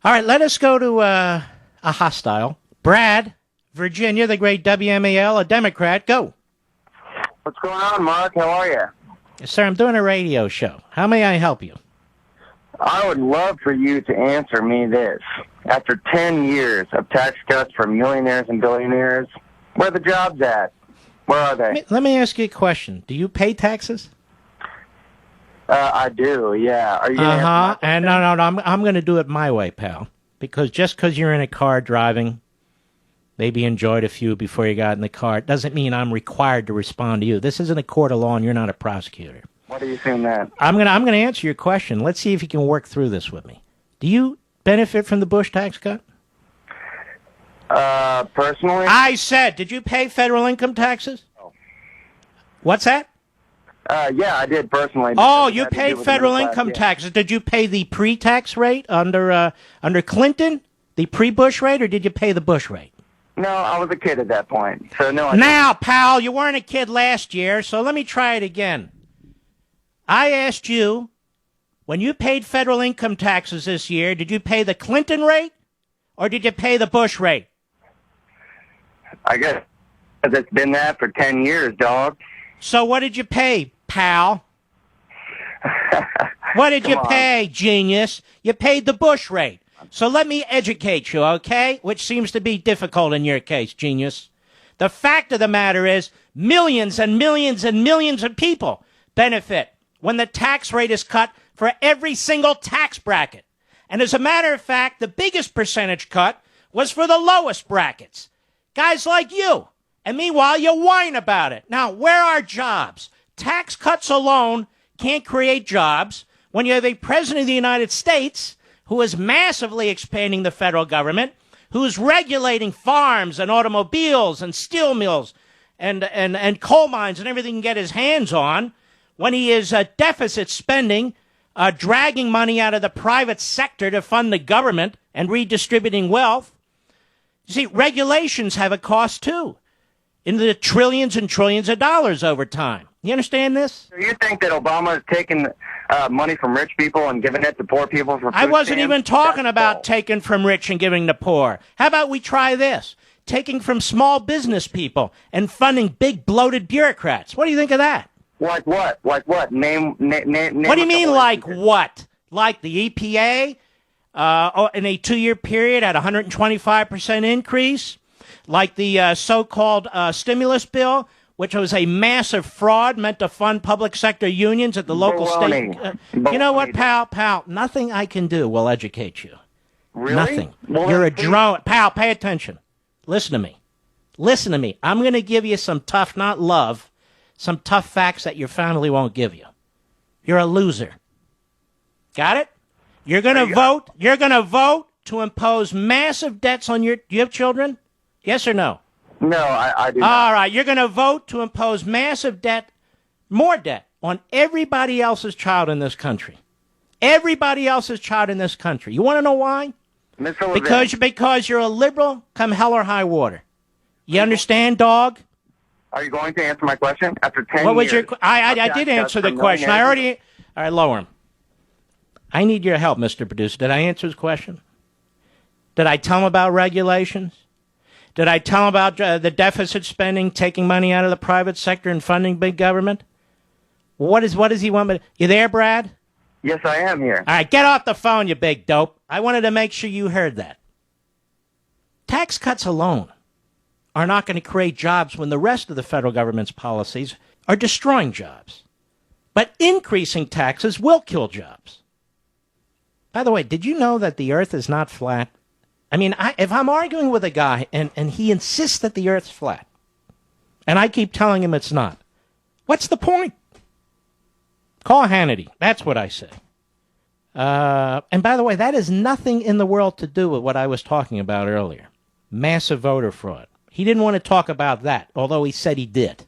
All right, let us go to a hostile. Brad, Virginia, the great WMAL, a Democrat. Go. What's going on, Mark? How are you? Yes, sir, I'm doing a radio show. How may I help you? I would love for you to answer me this. After 10 years of tax cuts for millionaires and billionaires, where are the jobs at? Where are they? Let me ask you a question. Do you pay taxes? I do, yeah. Are you gonna answer my question? And no, I'm going to do it my way, pal. Because just because you're in a car driving, maybe enjoyed a few before you got in the car, it doesn't mean I'm required to respond to you. This isn't a court of law, and you're not a prosecutor. What do you assume that? I'm gonna answer your question. Let's see if you can work through this with me. Do you benefit from the Bush tax cut? Personally? I said, did you pay federal income taxes? No. What's that? Yeah, I did personally. Oh, you paid federal income taxes. Did you pay the pre-tax rate under Clinton, the pre-Bush rate, or did you pay the Bush rate? No, I was a kid at that point, so no. Now, pal, you weren't a kid last year, so let me try it again. I asked you, when you paid federal income taxes this year, did you pay the Clinton rate, or did you pay the Bush rate? I guess it's been that for 10 years, dog. So what did you pay, pal? What did you pay, genius? You paid the Bush rate. So let me educate you, okay? Which seems to be difficult in your case, genius. The fact of the matter is millions and millions and millions of people benefit when the tax rate is cut for every single tax bracket. And as a matter of fact, the biggest percentage cut was for the lowest brackets. Guys like you. And meanwhile, you whine about it. Now, where are jobs? Tax cuts alone can't create jobs when you have a president of the United States who is massively expanding the federal government, who is regulating farms and automobiles and steel mills and coal mines and everything he can get his hands on, when he is deficit spending, dragging money out of the private sector to fund the government and redistributing wealth. You see, regulations have a cost, too, in the trillions and trillions of dollars over time. You understand this? Do you think that Obama is taking money from rich people and giving it to poor people for food I wasn't stamps? even talking That's about false. taking from rich and giving to poor. How about we try this? Taking from small business people and funding big bloated bureaucrats. What do you think of that? Like what? Like what? Name What do you mean, like what? Like the EPA in a 2-year period at 125% increase? Like the so-called stimulus bill, which was a massive fraud meant to fund public sector unions at the local state. You know what, pal? Nothing I can do will educate you. Really? Nothing. Well, You're a drone. Pal, pay attention. Listen to me. Listen to me. I'm going to give you some tough, not love, some tough facts that your family won't give you. You're a loser. Got it? You're going to vote. You're going to vote to impose massive debts on your. Do you have children? Yes or no? No, I do not. All right, you're going to vote to impose massive debt, more debt, on everybody else's child in this country. Everybody else's child in this country. You want to know why? Mr. Levin, Because you're a liberal come hell or high water. You understand, dog? are you going to answer my question? After 10 What was years, your? I did answer the question. I already. All right, lower him. I need your help, Mr. Producer. Did I answer his question? Did I tell him about regulations? Did I tell him about the deficit spending, taking money out of the private sector and funding big government? What does he want me to... You there, Brad? Yes, I am here. All right, get off the phone, you big dope. I wanted to make sure you heard that. Tax cuts alone are not going to create jobs when the rest of the federal government's policies are destroying jobs. But increasing taxes will kill jobs. By the way, did you know that the earth is not flat? I mean, if I'm arguing with a guy and he insists that the earth's flat, and I keep telling him it's not, what's the point? Call Hannity. That's what I say. And by the way, that has nothing in the world to do with what I was talking about earlier. Massive voter fraud. He didn't want to talk about that, although he said he did.